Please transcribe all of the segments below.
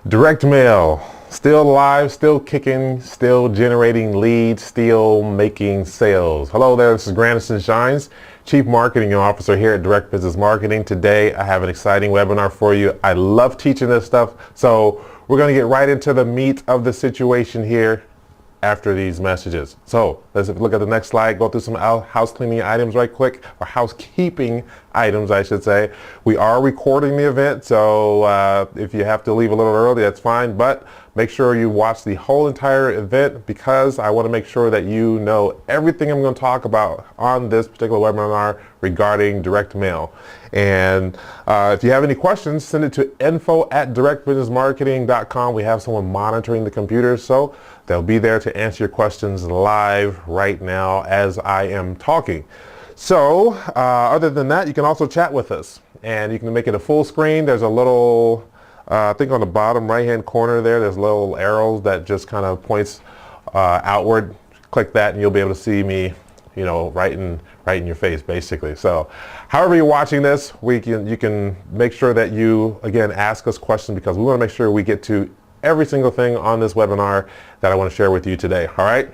Direct mail, still alive, still kicking, still generating leads, still making sales. Hello there, this is Grandison Shines, Chief Marketing Officer here at Direct Business Marketing. Today I have an exciting webinar for you. I love teaching this stuff, so we're going to get right into the meat of the situation here after these messages. So let's look at the next slide, go through some house cleaning items right quick, or housekeeping items I should say. We are recording the event, so if you have to leave a little early, that's fine, but make sure you watch the whole entire event because I want to make sure that you know everything I'm going to talk about on this particular webinar regarding direct mail. And if you have any questions, send it to info@directbusinessmarketing.com. We have someone monitoring the computer, so they'll be there to answer your questions live right now as I am talking. So other than that, you can also chat with us, and you can make it a full screen. There's a little I think on the bottom right hand corner there's little arrows that just kind of points outward. Click that and you'll be able to see me, you know, right in your face basically. So however you're watching this, you can make sure that you again ask us questions because we want to make sure we get to every single thing on this webinar that I want to share with you today. All right,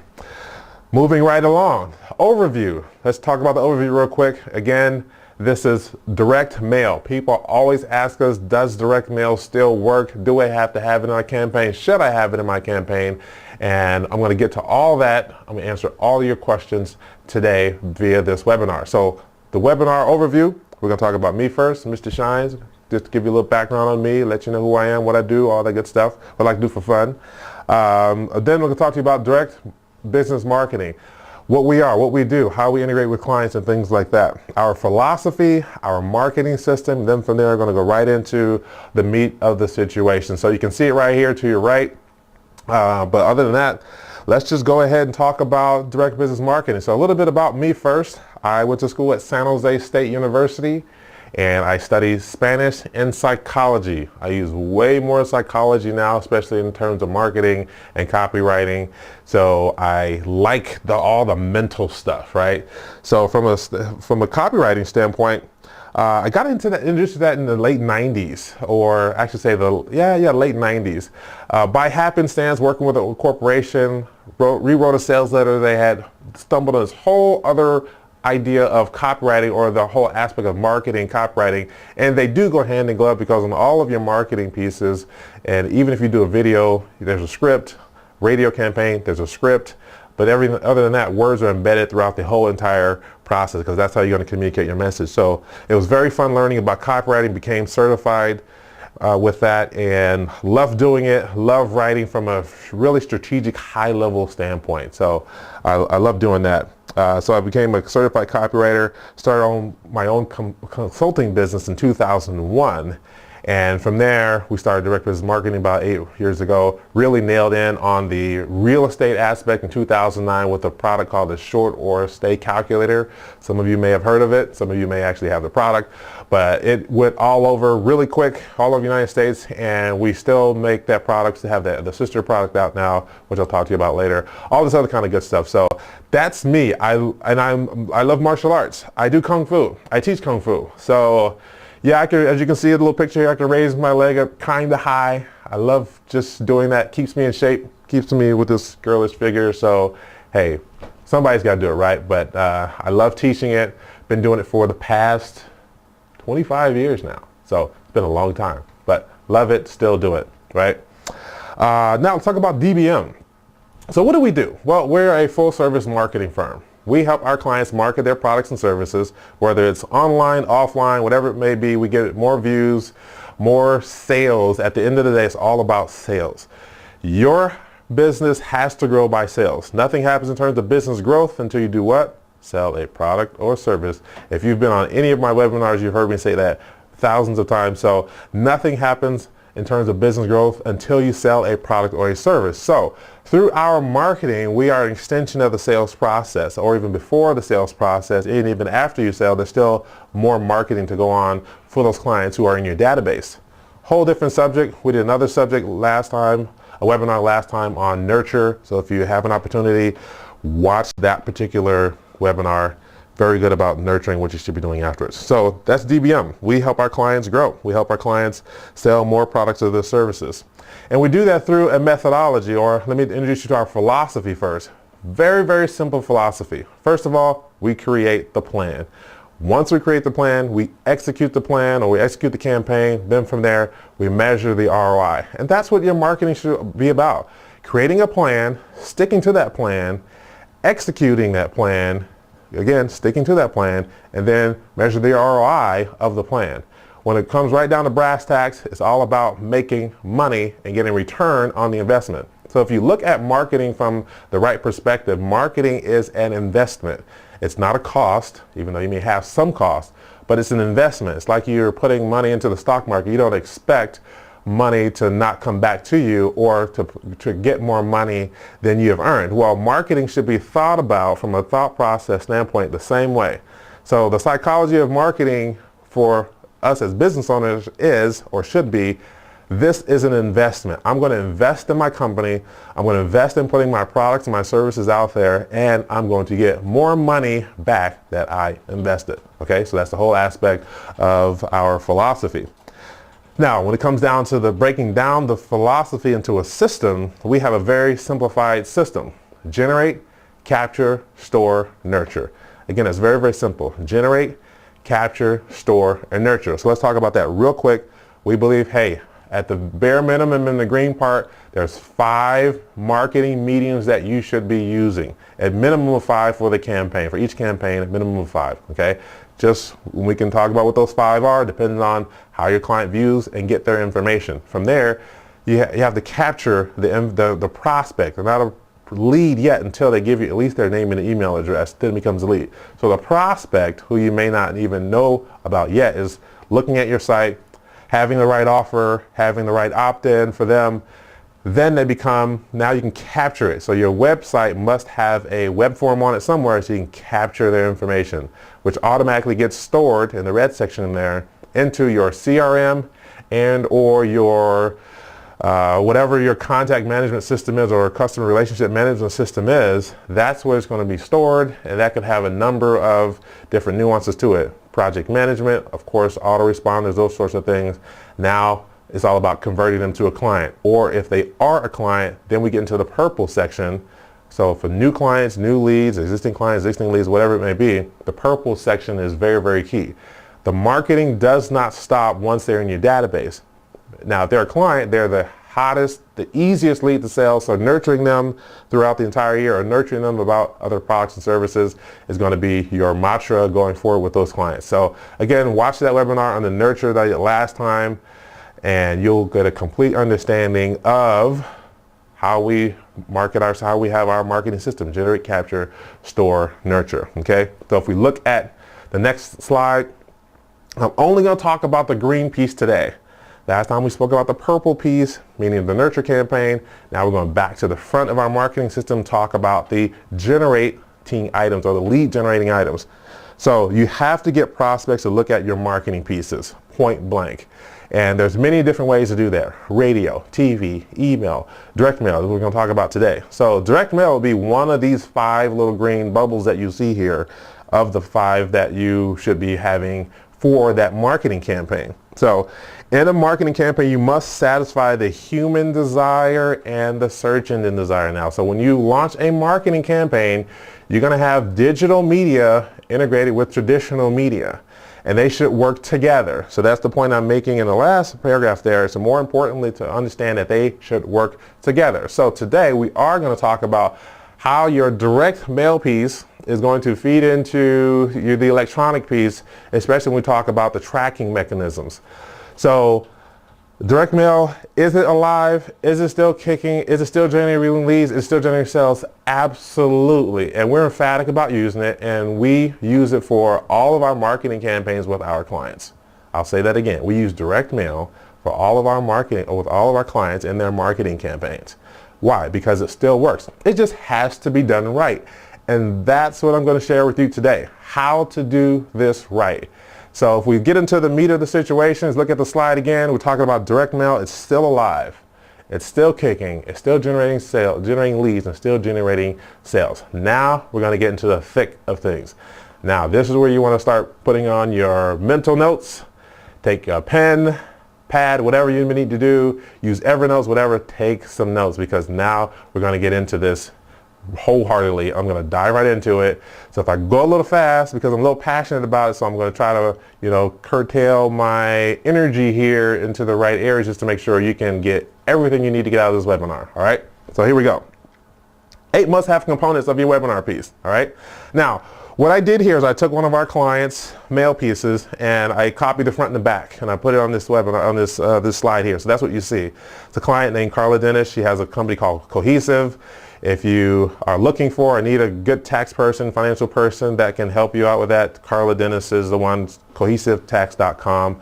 moving right along. Overview. Let's talk about the overview real quick. Again, this is direct mail. People always ask us, does direct mail still work? Do I have to have it in my campaign? Should I have it in my campaign? And I'm going to get to all that. I'm going to answer all your questions today via this webinar. So the webinar overview, we're going to talk about me first, Mr. Shines, just to give you a little background on me, let you know who I am, what I do, all that good stuff, what I like to do for fun. Then we're going to talk to you about direct business marketing. What we are, what we do, how we integrate with clients and things like that. Our philosophy, our marketing system, then from there we're going to go right into the meat of the situation. So you can see it right here to your right. But other than that, let's just go ahead and talk about direct business marketing. So a little bit about me first. I went to school at San Jose State University and I studied Spanish and psychology. I use way more psychology now, especially in terms of marketing and copywriting. So I like all the mental stuff, right? So from a copywriting standpoint, I got introduced to that in the late 90s, or I should say late 90s. By happenstance, working with a corporation, rewrote a sales letter. They had stumbled on this whole other idea of copywriting, or the whole aspect of marketing, copywriting, and they do go hand in glove because on all of your marketing pieces, and even if you do a video, there's a script. Radio campaign, there's a script, but everything other than that, words are embedded throughout the whole entire process because that's how you're going to communicate your message. So it was very fun learning about copywriting, became certified with that, and love doing it, love writing from a really strategic high level standpoint. So I love doing that. So I became a certified copywriter, started on my own consulting business in 2001. And from there, we started direct business marketing about 8 years ago, really nailed in on the real estate aspect in 2009 with a product called the Short or Stay Calculator. Some of you may have heard of it. Some of you may actually have the product. But it went all over really quick, all over the United States, and we still make that product, to have the sister product out now, which I'll talk to you about later. All this other kind of good stuff. So that's me. I love martial arts. I do Kung Fu. I teach Kung Fu. So yeah, as you can see in the little picture here, I can raise my leg up kind of high. I love just doing that. Keeps me in shape, keeps me with this girlish figure. So, hey, somebody's got to do it, right? But I love teaching it. Been doing it for the past 25 years now. So it's been a long time, but love it, still do it, right? Now let's talk about DBM. So what do we do? Well, we're a full service marketing firm. We help our clients market their products and services, whether it's online, offline, whatever it may be. We get more views, more sales. At the end of the day, it's all about sales. Your business has to grow by sales. Nothing happens in terms of business growth until you do what? Sell a product or service. If you've been on any of my webinars, you've heard me say that thousands of times. So nothing happens in terms of business growth until you sell a product or a service. So through our marketing, we are an extension of the sales process, or even before the sales process, and even after you sell, there's still more marketing to go on for those clients who are in your database. Whole different subject. We did another subject last time, a webinar last time on nurture. So if you have an opportunity, watch that particular webinar. very good about nurturing what you should be doing afterwards. So that's DBM. We help our clients grow. We help our clients sell more products or their services. And we do that through a methodology, or let me introduce you to our philosophy first. Very, very simple philosophy. First of all, we create the plan. Once we create the plan, we execute the plan, or we execute the campaign. Then from there, we measure the ROI. And that's what your marketing should be about. Creating a plan, sticking to that plan, executing that plan, again, sticking to that plan, and then measure the ROI of the plan. When it comes right down to brass tacks, it's all about making money and getting return on the investment. So if you look at marketing from the right perspective, marketing is an investment. It's not a cost, even though you may have some cost, but it's an investment. It's like you're putting money into the stock market. You don't expect money to not come back to you, or to get more money than you have earned. Well, marketing should be thought about from a thought process standpoint the same way. So the psychology of marketing for us as business owners is, or should be, this is an investment. I'm going to invest in my company. I'm going to invest in putting my products and my services out there, and I'm going to get more money back that I invested. Okay, so that's the whole aspect of our philosophy. Now, when it comes down to the breaking down the philosophy into a system, we have a very simplified system. Generate, capture, store, nurture. Again, it's very, very simple. Generate, capture, store, and nurture. So let's talk about that real quick. We believe, hey, at the bare minimum in the green part, there's 5 marketing mediums that you should be using. At minimum of 5 for the campaign. For each campaign, a minimum of 5. Okay? Just we can talk about what those 5 are, depending on how your client views and get their information. From there, you have to capture the prospect. They're not a lead yet until they give you at least their name and email address, then it becomes a lead. So the prospect, who you may not even know about yet, is looking at your site, having the right offer, having the right opt-in for them. Then they become, now you can capture it. So your website must have a web form on it somewhere so you can capture their information, which automatically gets stored in the red section in there into your CRM and or your whatever your contact management system is, or customer relationship management system is. That's where it's going to be stored, and that could have a number of different nuances to it. Project management, of course, autoresponders, those sorts of things. Now it's all about converting them to a client, or if they are a client, then we get into the purple section. So for new clients, new leads, existing clients, existing leads, whatever it may be, the purple section is very, very key. The marketing does not stop once they're in your database. Now, if they're a client, they're the hottest, the easiest lead to sell, so nurturing them throughout the entire year, or nurturing them about other products and services, is going to be your mantra going forward with those clients. So again, watch that webinar on the nurture that I did last time, and you'll get a complete understanding of how we market how we have our marketing system: generate, capture, store, nurture. Okay, so if we look at the next slide, I'm only going to talk about the green piece today. Last time we spoke about the purple piece, meaning the nurture campaign. Now we're going back to the front of our marketing system, talk about the generating items, or the lead generating items. So you have to get prospects to look at your marketing pieces, point blank. And there's many different ways to do that: radio, TV, email, direct mail, that we're going to talk about today. So direct mail will be one of these 5 little green bubbles that you see here, of the 5 that you should be having for that marketing campaign. So in a marketing campaign, you must satisfy the human desire and the search engine desire now. So when you launch a marketing campaign, you're going to have digital media integrated with traditional media, and they should work together. So that's the point I'm making in the last paragraph there. So more importantly, to understand that they should work together. So today we are going to talk about how your direct mail piece is going to feed into the electronic piece, especially when we talk about the tracking mechanisms. So direct mail, is it alive? Is it still kicking? Is it still generating leads? Is it still generating sales? Absolutely. And we're emphatic about using it, and we use it for all of our marketing campaigns with our clients. I'll say that again. We use direct mail for all of our marketing, or with all of our clients in their marketing campaigns. Why? Because it still works. It just has to be done right. And that's what I'm going to share with you today, how to do this right. So if we get into the meat of the situations, look at the slide again. We're talking about direct mail. It's still alive. It's still kicking. It's still generating sales, generating leads, and still generating sales. Now we're going to get into the thick of things. Now, this is where you want to start putting on your mental notes. Take a pen, pad, whatever you need to do. Use Evernote, whatever. Take some notes, because now we're going to get into this wholeheartedly. I'm going to dive right into it. So if I go a little fast, because I'm a little passionate about it, so I'm going to try to, curtail my energy here into the right areas just to make sure you can get everything you need to get out of this webinar. All right. So here we go. 8 must-have components of your webinar piece. All right. Now, what I did here is I took one of our clients' mail pieces and I copied the front and the back, and I put it on this webinar, on this slide here. So that's what you see. It's a client named Carla Dennis. She has a company called Cohesive. If you are looking for or need a good tax person, financial person that can help you out with that, Carla Dennis is the one, cohesivetax.com.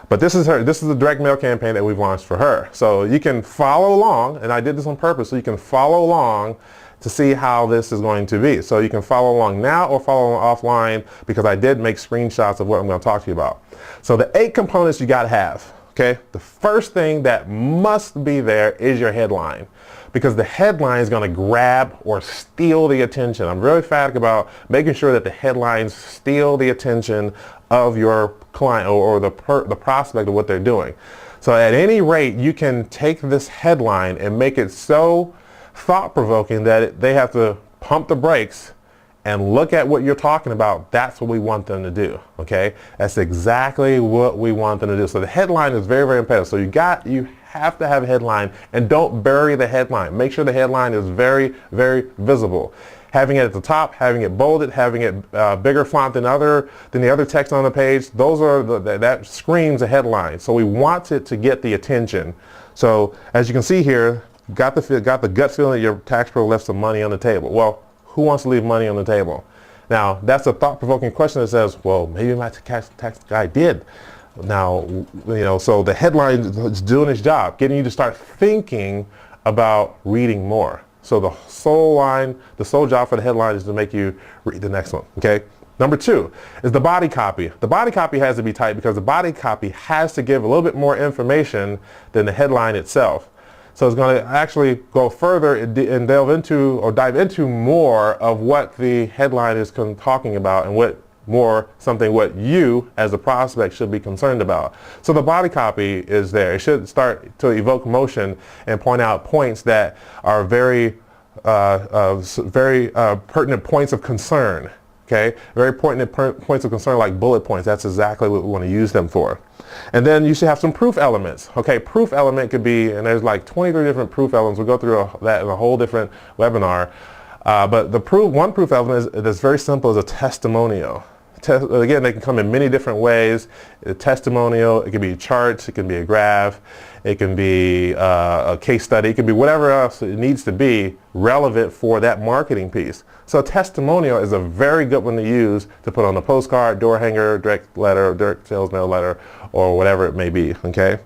But this is a direct mail campaign that we've launched for her. So you can follow along, and I did this on purpose, so you can follow along to see how this is going to be. So you can follow along now or follow along offline, because I did make screenshots of what I'm going to talk to you about. So the 8 components you got to have. Okay, the first thing that must be there is your headline, because the headline is going to grab or steal the attention. I'm really emphatic about making sure that the headlines steal the attention of your client or the prospect of what they're doing. So at any rate, you can take this headline and make it so thought-provoking that they have to pump the brakes and look at what you're talking about. That's what we want them to do. Okay, that's exactly what we want them to do. So the headline is very, very important. So you have to have a headline, and don't bury the headline. Make sure the headline is very, very visible. Having it at the top, having it bolded, having it bigger font than the other text on the page. Those are that screams a headline. So we want it to get the attention. So as you can see here, got the gut feeling that your tax pro left some money on the table. Well, who wants to leave money on the table? Now, that's a thought-provoking question that says, well, maybe my tax guy did. Now, so the headline is doing its job, getting you to start thinking about reading more. So the sole job for the headline is to make you read the next one, okay? Number 2 is the body copy. The body copy has to be tight, because the body copy has to give a little bit more information than the headline itself. So it's going to actually go further and dive into more of what the headline is talking about, and what you as a prospect should be concerned about. So the body copy is there. It should start to evoke emotion and point out points that are very pertinent points of concern. Okay, very pertinent points of concern, like bullet points. That's exactly what we want to use them for. And then you should have some proof elements. Okay, proof element could be, and there's like 23 different proof elements. We'll go through that in a whole different webinar. But one proof element that's very simple is a testimonial. Again, they can come in many different ways. A testimonial, it can be charts, it can be a graph, it can be a case study, it can be whatever else it needs to be relevant for that marketing piece. So a testimonial is a very good one to use to put on a postcard, door hanger, direct letter, direct sales mail letter, or whatever it may be, okay?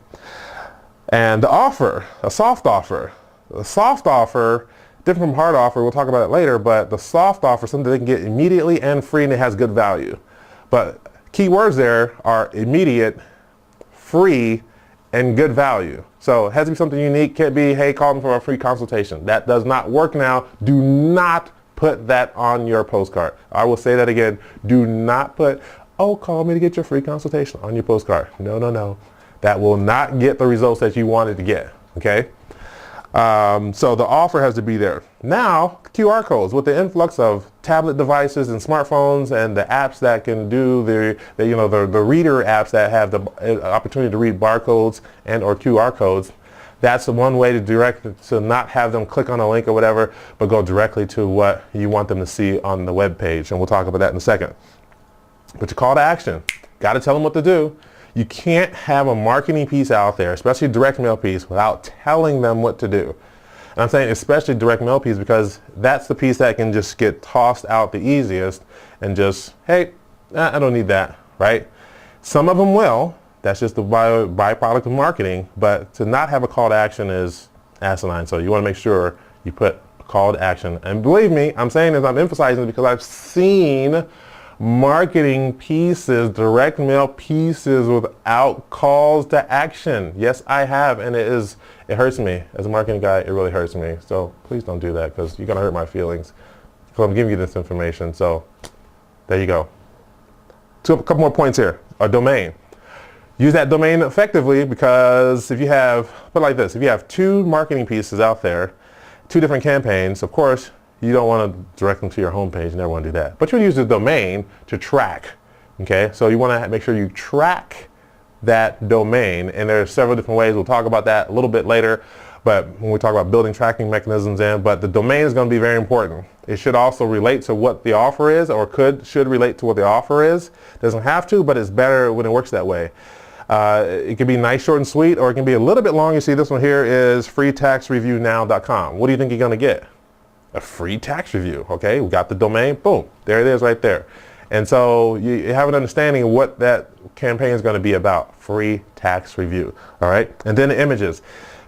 And the offer, a soft offer. A soft offer, different from hard offer, we'll talk about it later, but the soft offer is something they can get immediately and free, and it has good value. But key words there are immediate, free, and good value. So it has to be something unique. Can't be, hey, call me for a free consultation. That does not work now. Do not put that on your postcard. I will say that again. Do not put, oh, call me to get your free consultation on your postcard. No, no, no. That will not get the results that you wanted to get, okay? So the offer has to be there. Now, QR codes. With the influx of tablet devices and smartphones and the apps that can do the reader apps that have the opportunity to read barcodes and or QR codes, that's the one way to not have them click on a link or whatever, but go directly to what you want them to see on the web page. And we'll talk about that in a second. But your call to action, got to tell them what to do. You can't have a marketing piece out there, especially a direct mail piece, without telling them what to do. And I'm saying especially direct mail piece because that's the piece that can just get tossed out the easiest and just, hey, I don't need that, right? Some of them will. That's just the byproduct of marketing. But to not have a call to action is asinine. So you want to make sure you put a call to action. And believe me, I'm saying this, I'm emphasizing it because I've seen marketing pieces, direct mail pieces without calls to action. Yes, I have, and it hurts me. As a marketing guy, it really hurts me. So please don't do that because you're going to hurt my feelings. So I'm giving you this information. So There you go. A couple more points here. A domain. Use that domain effectively, because if you have, put it like this, if you have 2 marketing pieces out there, 2 different campaigns, of course, you don't want to direct them to your homepage. You never want to do that. But you'll use the domain to track. Okay, so you want to make sure you track that domain, and there are several different ways. We'll talk about that a little bit later, but when we talk about building tracking mechanisms in, but the domain is going to be very important. It should also relate to what the offer is, or should relate to what the offer is. Doesn't have to, but it's better when it works that way. It can be nice, short, and sweet, or it can be a little bit long. You see this one here is freetaxreviewnow.com. What do you think you're going to get? A free tax review. Okay, we got the domain. Boom, there it is right there. And so you have an understanding of what that campaign is going to be about. Free tax review. All right, and then the images.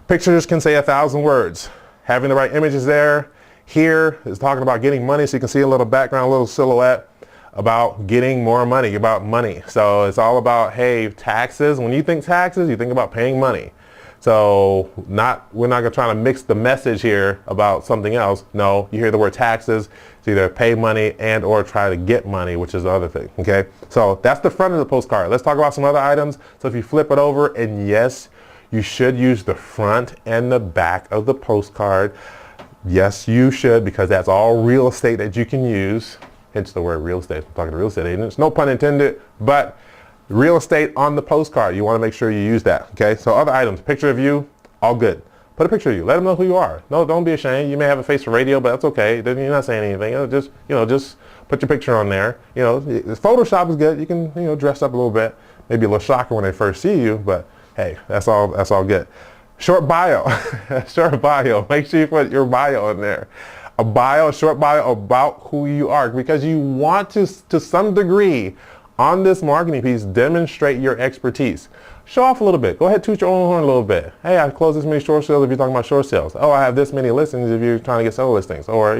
Pictures can say 1,000 words. Having the right images there. Here is talking about getting money, so you can see a little background, a little silhouette about getting more money, about money. So it's all about, hey, taxes. When you think taxes, you think about paying money. So we're not going to try to mix the message here about something else. No, you hear the word taxes, it's either pay money and or try to get money, which is the other thing. Okay, so that's the front of the postcard. Let's talk about some other items. So if you flip it over, and yes, you should use the front and the back of the postcard. Yes, you should, because that's all real estate that you can use. Hence the word real estate. I'm talking to real estate agents. No pun intended, but real estate on the postcard. You want to make sure you use that. Okay, so other items, picture of you, all good. Put a picture of you. Let them know who you are. No, don't be ashamed. You may have a face for radio, but that's okay. You're not saying anything. Just put your picture on there. Photoshop is good. You can dress up a little bit. Maybe a little shocker when they first see you, but hey, that's all good. Short bio. Short bio. Make sure you put your bio in there. A short bio about who you are, because you want to some degree on this marketing piece demonstrate your expertise. Show off a little bit. Go ahead, toot your own horn a little bit. Hey, I closed this many short sales if you're talking about short sales. Oh, I have this many listings if you're trying to get several listings, or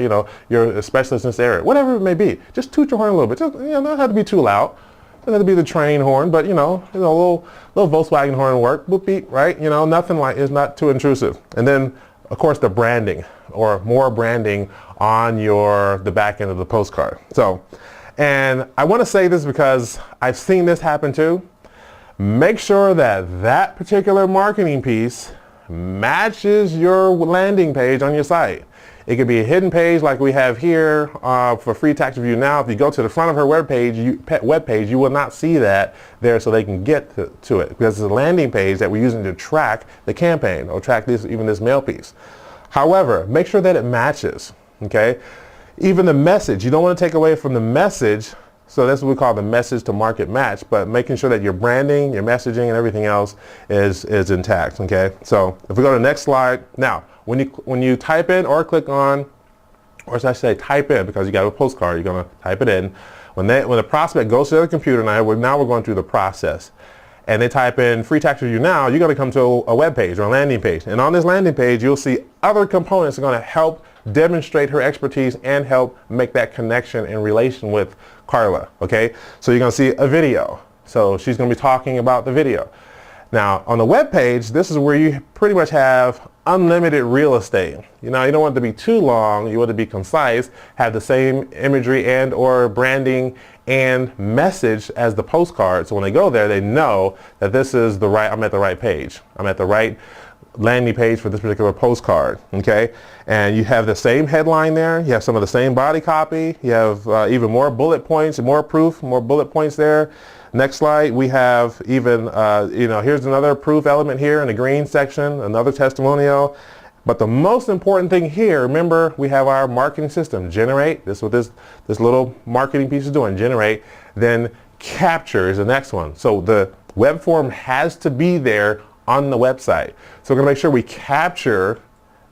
you're a specialist in this area. Whatever it may be, just toot your horn a little bit. Just don't have to be too loud. Doesn't have to be the train horn, but a little Volkswagen horn work. Boop beep, right? Nothing like, it's not too intrusive. And then of course the branding, or more branding on the back end of the postcard. So, and I want to say this because I've seen this happen too. Make sure that particular marketing piece matches your landing page on your site. It could be a hidden page like we have here for Free Tax Review Now. If you go to the front of her web page, you will not see that there, so they can get to it, because it's a landing page that we're using to track the campaign, or track even this mail piece. However, make sure that it matches. Okay, even the message, you don't want to take away from the message. So that's what we call the message to market match, but making sure that your branding, your messaging, and everything else is intact. Okay, so if we go to the next slide. Now, when you type in or click on, or should I say type in, because you got a postcard, you're going to type it in. When the prospect goes to the computer, now we're going through the process, and they type in Free Tax Review Now, you're going to come to a web page or a landing page. And on this landing page, you'll see other components that are going to help demonstrate her expertise and help make that connection and relation with Carla. Okay, so you're going to see a video. So she's going to be talking about the video. Now on the web page, this is where you pretty much have unlimited real estate. You don't want it to be too long. You want it to be concise, have the same imagery and or branding and message as the postcard. So when they go there, they know that this is I'm at the right page. I'm at the right landing page for this particular postcard. Okay, and you have the same headline there. You have some of the same body copy. You have even more bullet points, more proof, more bullet points there. Next slide, we have even here's another proof element here in the green section, another testimonial. But the most important thing here, remember, we have our marketing system. Generate, this is what this little marketing piece is doing. Generate, then capture is the next one. So the web form has to be there on the website. So we're going to make sure we capture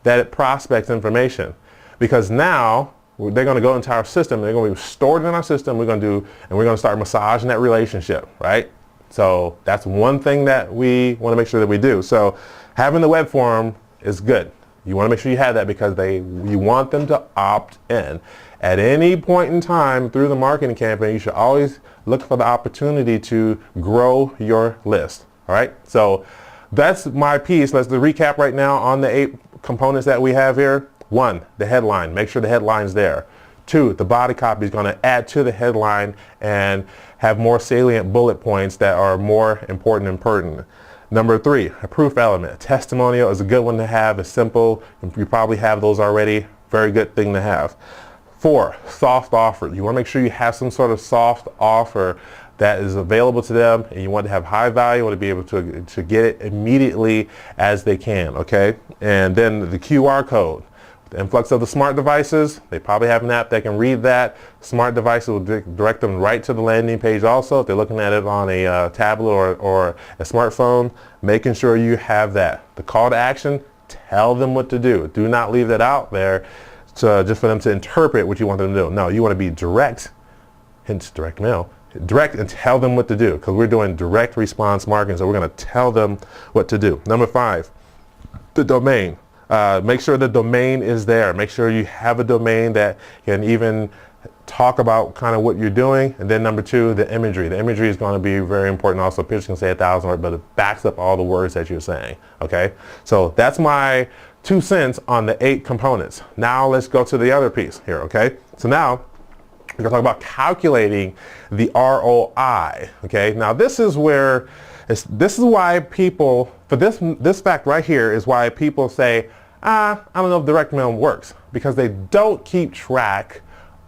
that prospect's information, because now they're going to go into our system. They're going to be stored in our system. We're going to start massaging that relationship, right? So that's one thing that we want to make sure that we do. So having the web form is good. You want to make sure you have that, because you want them to opt in. At any point in time through the marketing campaign, you should always look for the opportunity to grow your list. All right. So that's my piece. Let's recap right now on the 8 components that we have here. 1, the headline. Make sure the headline's there. 2, the body copy is going to add to the headline and have more salient bullet points that are more important and pertinent. Number 3, a proof element. A testimonial is a good one to have. It's simple. You probably have those already. Very good thing to have. 4, soft offer. You want to make sure you have some sort of soft offer that is available to them, and you want to have high value. You want to be able to get it immediately as they can, okay? And then the QR code. The influx of the smart devices, they probably have an app that can read that. Smart devices will direct them right to the landing page also. If they're looking at it on a tablet or a smartphone, making sure you have that. The call to action, tell them what to do. Do not leave that out there just for them to interpret what you want them to do. No, you want to be direct, hence direct mail, direct and tell them what to do, because we're doing direct response marketing, so we're going to tell them what to do. Number 5, the domain. Make sure the domain is there. Make sure you have a domain that can even talk about kind of what you're doing. And then number 2, the imagery. The imagery is going to be very important also. Pictures can say 1,000 words, but it backs up all the words that you're saying. Okay? So that's my 2 cents on the 8 components. Now let's go to the other piece here, okay? So now we're going to talk about calculating the ROI, okay? Now this is where, this is why people, for this fact right here is why people say, I don't know if direct mail works, because they don't keep track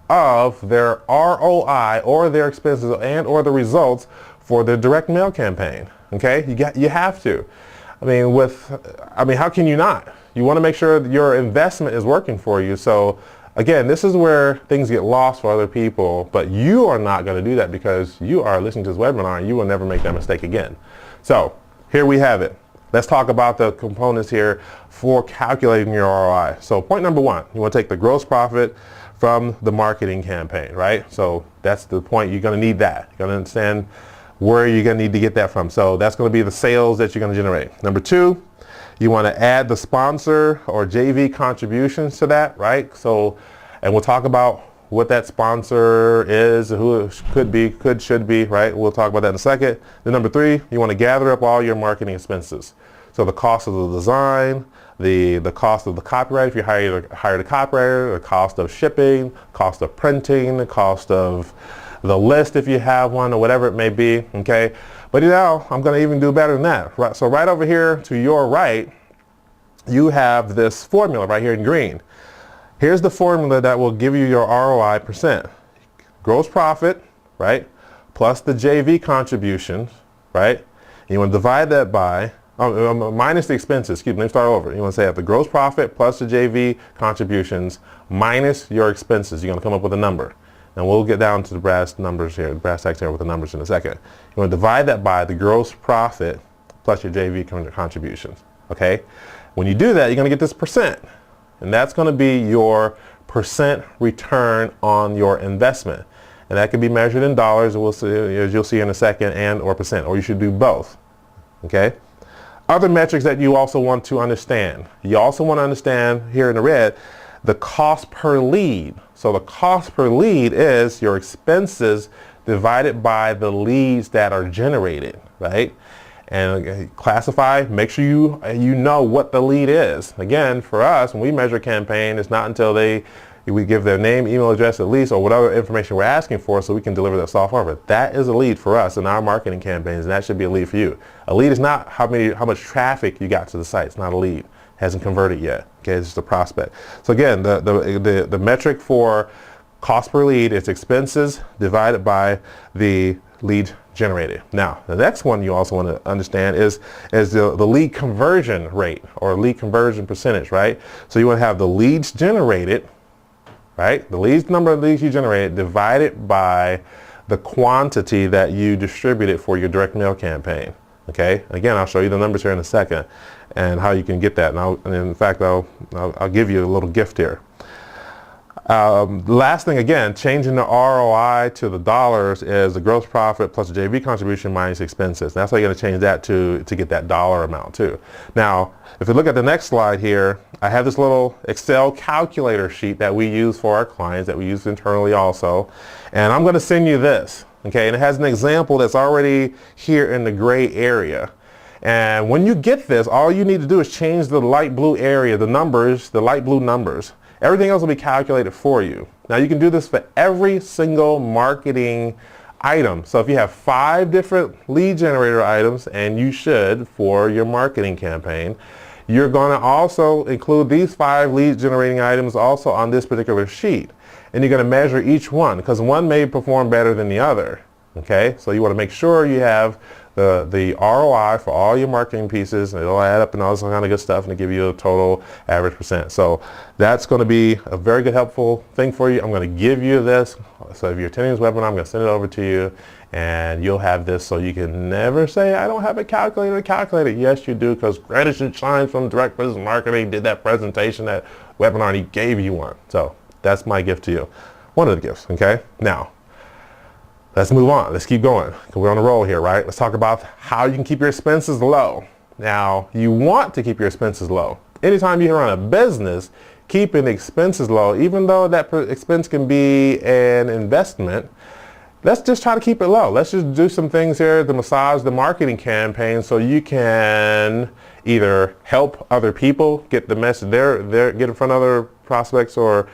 of their ROI or their expenses and or the results for their direct mail campaign, okay? You have to. I mean, how can you not? You want to make sure that your investment is working for you. So again, this is where things get lost for other people, but you are not going to do that because you are listening to this webinar and you will never make that mistake again. So here we have it. Let's talk about the components here for calculating your ROI. So point number 1, you want to take the gross profit from the marketing campaign, right? So that's the point. You're going to need that. You're going to understand where you're going to need to get that from. So that's going to be the sales that you're going to generate. Number 2, you want to add the sponsor or JV contributions to that, right? So, and we'll talk about what that sponsor is, who it could be, should be, right? We'll talk about that in a second. Then number 3, you want to gather up all your marketing expenses. So the cost of the design, the cost of the copyright, if you hire the copywriter, the cost of shipping, cost of printing, the cost of the list if you have one, or whatever it may be, okay? But you know, I'm going to even do better than that. Right? So right over here to your right, you have this formula right here in green. Here's the formula that will give you your ROI percent. Gross profit, right, plus the JV contributions, right? And you want to divide that by, minus the expenses, excuse me, let me start over. You want to say the gross profit plus the JV contributions minus your expenses. You're going to come up with a number. And we'll get down to the brass numbers here, the brass tacks here with the numbers in a second. You want to divide that by the gross profit plus your JV contributions, okay? When you do that, you're going to get this percent. And that's going to be your percent return on your investment. And that can be measured in dollars, we'll see, as you'll see in a second, and or percent, or you should do both, okay? Other metrics that you also want to understand. You also want to understand, here in the red, the cost per lead. So the cost per lead is your expenses divided by the leads that are generated, right? And classify, make sure you know what the lead is. Again, for us, when we measure a campaign, it's not until we give their name, email address at least, or whatever information we're asking for so we can deliver that software. But that is a lead for us in our marketing campaigns, and that should be a lead for you. A lead is not how much traffic you got to the site. It's not a lead. Hasn't converted yet. Okay, it's just a prospect. So again, the metric for cost per lead is expenses divided by the lead generated. Now, the next one you also want to understand is the lead conversion rate or lead conversion percentage, right? So you want to have the leads generated, right? The number of leads you generated divided by the quantity that you distributed for your direct mail campaign. Okay, again, I'll show you the numbers here in a second and how you can get that. And in fact, I'll give you a little gift here. Last thing, again, changing the ROI to the dollars is the gross profit plus the JV contribution minus expenses. That's how you're going to change that to get that dollar amount too. Now, if you look at the next slide here, I have this little Excel calculator sheet that we use for our clients, that we use internally also. And I'm going to send you this. Okay, and it has an example that's already here in the gray area. And when you get this, all you need to do is change the light blue area, the numbers, the light blue numbers. Everything else will be calculated for you. Now you can do this for every single marketing item. So if you have 5 different lead generator items, and you should for your marketing campaign, you're going to also include these 5 lead generating items also on this particular sheet. And you're going to measure each one, because one may perform better than the other. Okay, so you want to make sure you have the ROI for all your marketing pieces, and it'll add up and all this kind of good stuff, and it'll give you a total average percent. So that's going to be a very good helpful thing for you. I'm going to give you this. So if you're attending this webinar, I'm going to send it over to you, and you'll have this, so you can never say, I don't have a calculator. Yes, you do, because Greenwich and Shine from Direct Business Marketing did that presentation, that webinar, and he gave you one. So that's my gift to you. One of the gifts, okay? Now, let's move on. Let's keep going. We're on a roll here, right? Let's talk about how you can keep your expenses low. Now, you want to keep your expenses low. Anytime you run a business, keeping expenses low, even though that expense can be an investment, let's just try to keep it low. Let's just do some things here to massage the marketing campaign, so you can either help other people get the message, get in front of other prospects, or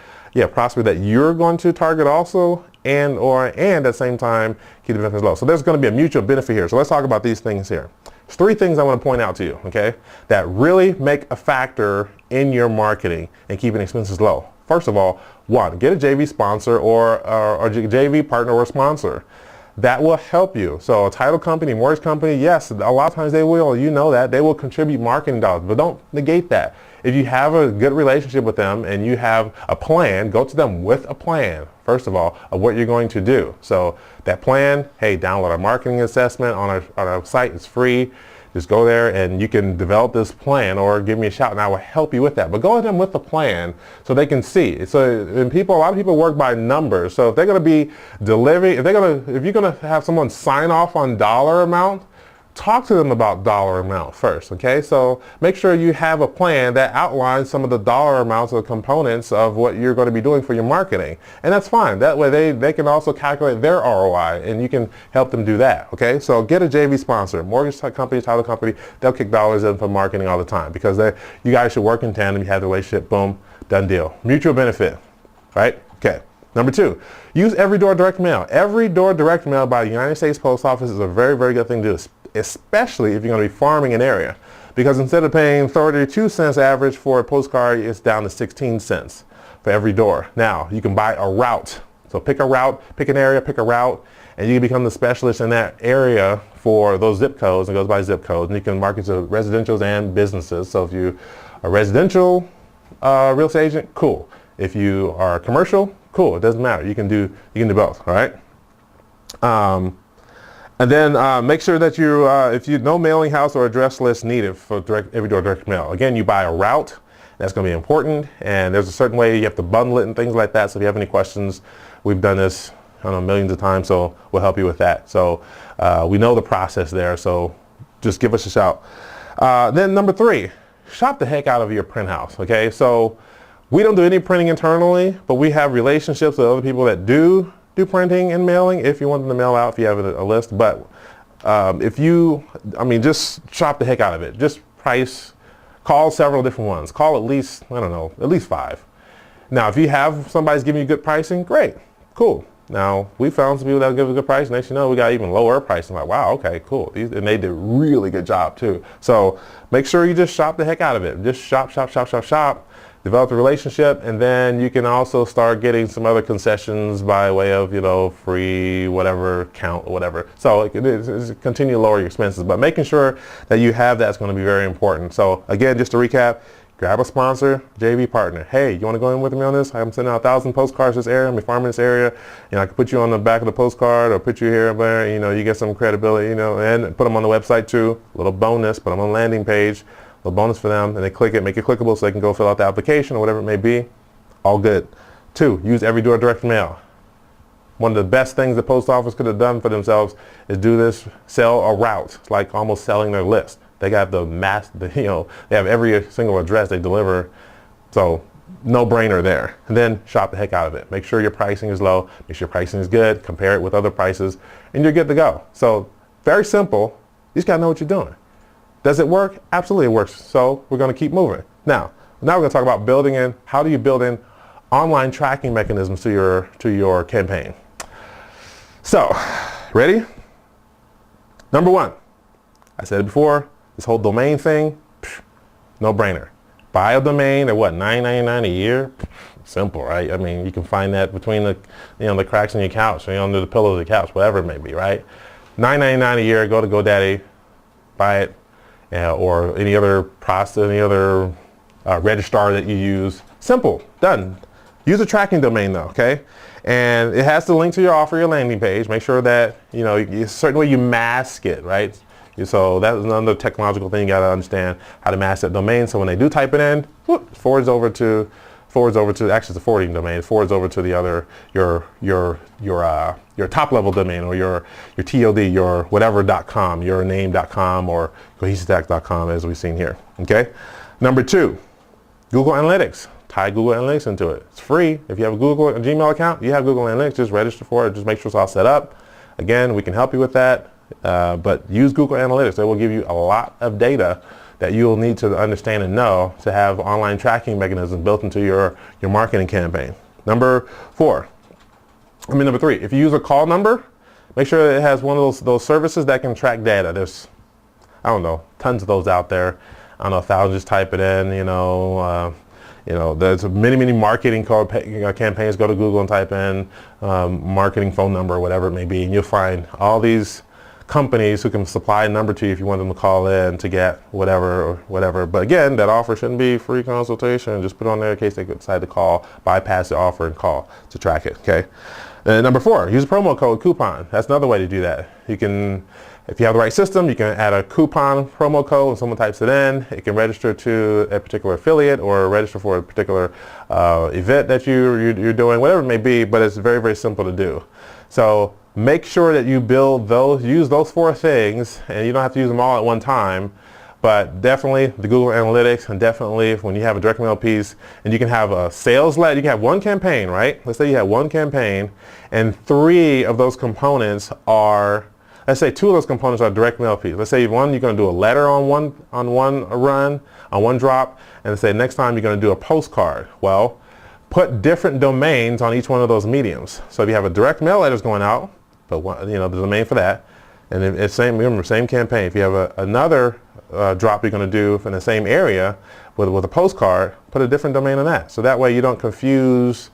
prospects that you're going to target also, and at the same time keep the benefits low. So there's going to be a mutual benefit here. So let's talk about these things here. There's 3 things I want to point out to you, okay, that really make a factor in your marketing and keeping expenses low. First of all, 1, get a JV sponsor or a JV partner or sponsor. That will help you. So a title company, mortgage company, yes, a lot of times they will, you know that, they will contribute marketing dollars, but don't negate that. If you have a good relationship with them and you have a plan, go to them with a plan, first of all, of what you're going to do. So that plan, hey, download our marketing assessment on our site. It's free. Just go there and you can develop this plan, or give me a shout and I will help you with that. But go to them with a plan so they can see. So a lot of people work by numbers. So if they're going to be delivering, if you're going to have someone sign off on dollar amount, talk to them about dollar amount first, okay? So make sure you have a plan that outlines some of the dollar amounts or components of what you're going to be doing for your marketing. And that's fine. That way they can also calculate their ROI, and you can help them do that, okay? So get a JV sponsor, mortgage company, title company. They'll kick dollars in for marketing all the time, because you guys should work in tandem. You have the relationship, boom, done deal. Mutual benefit, right? Okay. Number 2, use Every Door Direct Mail. Every Door Direct Mail by the United States Post Office is a very, very good thing to do, especially if you're going to be farming an area, because instead of paying 32 cents average for a postcard, it's down to 16 cents for every door. Now, you can buy a route. So pick a route, pick an area, pick a route, and you can become the specialist in that area for those zip codes. It goes by zip codes, and you can market to residentials and businesses. So if you are a residential real estate agent, cool. If you are commercial, cool. It doesn't matter. You can do both, all right? And then make sure that if you no mailing house or address list needed for Every Door Direct Mail. Again, you buy a route. That's going to be important, and there's a certain way you have to bundle it and things like that. So if you have any questions, we've done this, I don't know, millions of times, so we'll help you with that. So we know the process there, so just give us a shout. Then number 3, shop the heck out of your print house, okay? So we don't do any printing internally, but we have relationships with other people that do printing and mailing, if you want them to mail out, if you have a list. But just shop the heck out of it. Just call several different ones. Call at least, I don't know, at least 5. Now, if you have somebody's giving you good pricing, great, cool. Now, we found some people that give a good price. Next, you know, we got even lower pricing. Like, wow, okay, cool. And they did a really good job too. So make sure you just shop the heck out of it. Just shop. Develop a relationship, and then you can also start getting some other concessions by way of, free whatever count or whatever. So continue to lower your expenses, but making sure that you have that's going to be very important. So again, just to recap, grab a sponsor, JV partner. Hey, you want to go in with me on this? I'm sending out 1,000 postcards this area. I'm farming this area. I can put you on the back of the postcard, or put you here and there. You get some credibility. And put them on the website too. A little bonus. Put them on the landing page. A bonus for them, and they click it, make it clickable so they can go fill out the application or whatever it may be. All good. 2, use Every Door Direct Mail. One of the best things the post office could have done for themselves is do this, sell a route. It's like almost selling their list. They got they have every single address they deliver. So no brainer there. And then shop the heck out of it. Make sure your pricing is low. Make sure your pricing is good. Compare it with other prices, and you're good to go. So very simple. You just got to know what you're doing. Does it work? Absolutely it works. So we're going to keep moving. Now we're going to talk about how do you build in online tracking mechanisms to your campaign. So, ready? Number one, I said it before, this whole domain thing, no brainer. Buy a domain at what, $9.99 a year? Simple, right? I mean, you can find that between the, the cracks in your couch, under the pillow of the couch, whatever it may be, right? $9.99 a year, go to GoDaddy, buy it, or any other process, any other registrar that you use. Simple, done. Use a tracking domain though, okay? And it has to link to your offer, your landing page. Make sure that, a certain way you mask it, right? So that's another technological thing you got to understand, how to mask that domain. So when they do type it in, whoop, forwards over to actually it's a forwarding domain. It forwards over to the other your top level domain, or your TOD, your whatever.com, your name.com, or cohesivestack.com, as we've seen here. Okay. Number two, Google Analytics. Tie Google Analytics into it. It's free. If you have a Gmail account, you have Google Analytics. Just register for it. Just make sure it's all set up. Again, we can help you with that. But use Google Analytics. It will give you a lot of data that you'll need to understand and know to have online tracking mechanisms built into your marketing campaign. Number three, if you use a call number, make sure it has one of those services that can track data. There's, I don't know, tons of those out there. I don't know if I'll just type it in, there's many marketing campaigns. Go to Google and type in marketing phone number, or whatever it may be, and you'll find all these companies who can supply a number to you if you want them to call in to get whatever. But again, that offer shouldn't be free consultation. Just put it on there in case they decide to call, bypass the offer and call to track it. Okay. Number four, use a promo code coupon. That's another way to do that. You can, if you have the right system, you can add a coupon promo code. When someone types it in, it can register to a particular affiliate or register for a particular event that you're doing, whatever it may be. But it's very, very simple to do. So make sure that you use those four things, and you don't have to use them all at one time, but definitely the Google Analytics, and definitely when you have a direct mail piece, and you can have a sales letter, you can have one campaign, right? Let's say you have one campaign, and three of those components are, let's say two of those components are direct mail piece. Let's say one, you're going to do a letter on one run, on one drop, and let's say next time you're going to do a postcard. Well, put different domains on each one of those mediums. So if you have a direct mail letters going out, but the domain for that, and it's same campaign. If you have another drop you're going to do in the same area with a postcard, put a different domain on that. So that way you don't confuse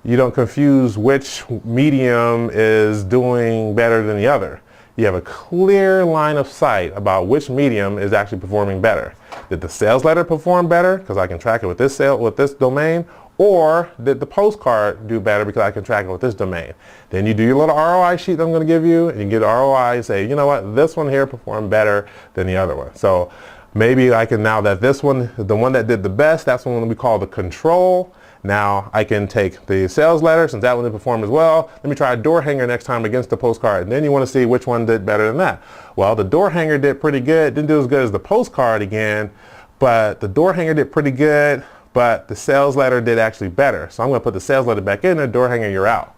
which medium is doing better than the other. You have a clear line of sight about which medium is actually performing better. Did the sales letter perform better because I can track it with this domain? Or did the postcard do better because I can track it with this domain? Then you do your little ROI sheet that I'm going to give you, and you get ROI and say, you know what, this one here performed better than the other one. So maybe I can, now that this one, the one that did the best, that's the one we call the control. Now I can take the sales letter, since that one didn't perform as well, let me try a door hanger next time against the postcard. And then you want to see which one did better than that. Well, the door hanger did pretty good, didn't do as good as the postcard again, but the door hanger did pretty good, but the sales letter did actually better. So I'm going to put the sales letter back in there, door hanger, you're out.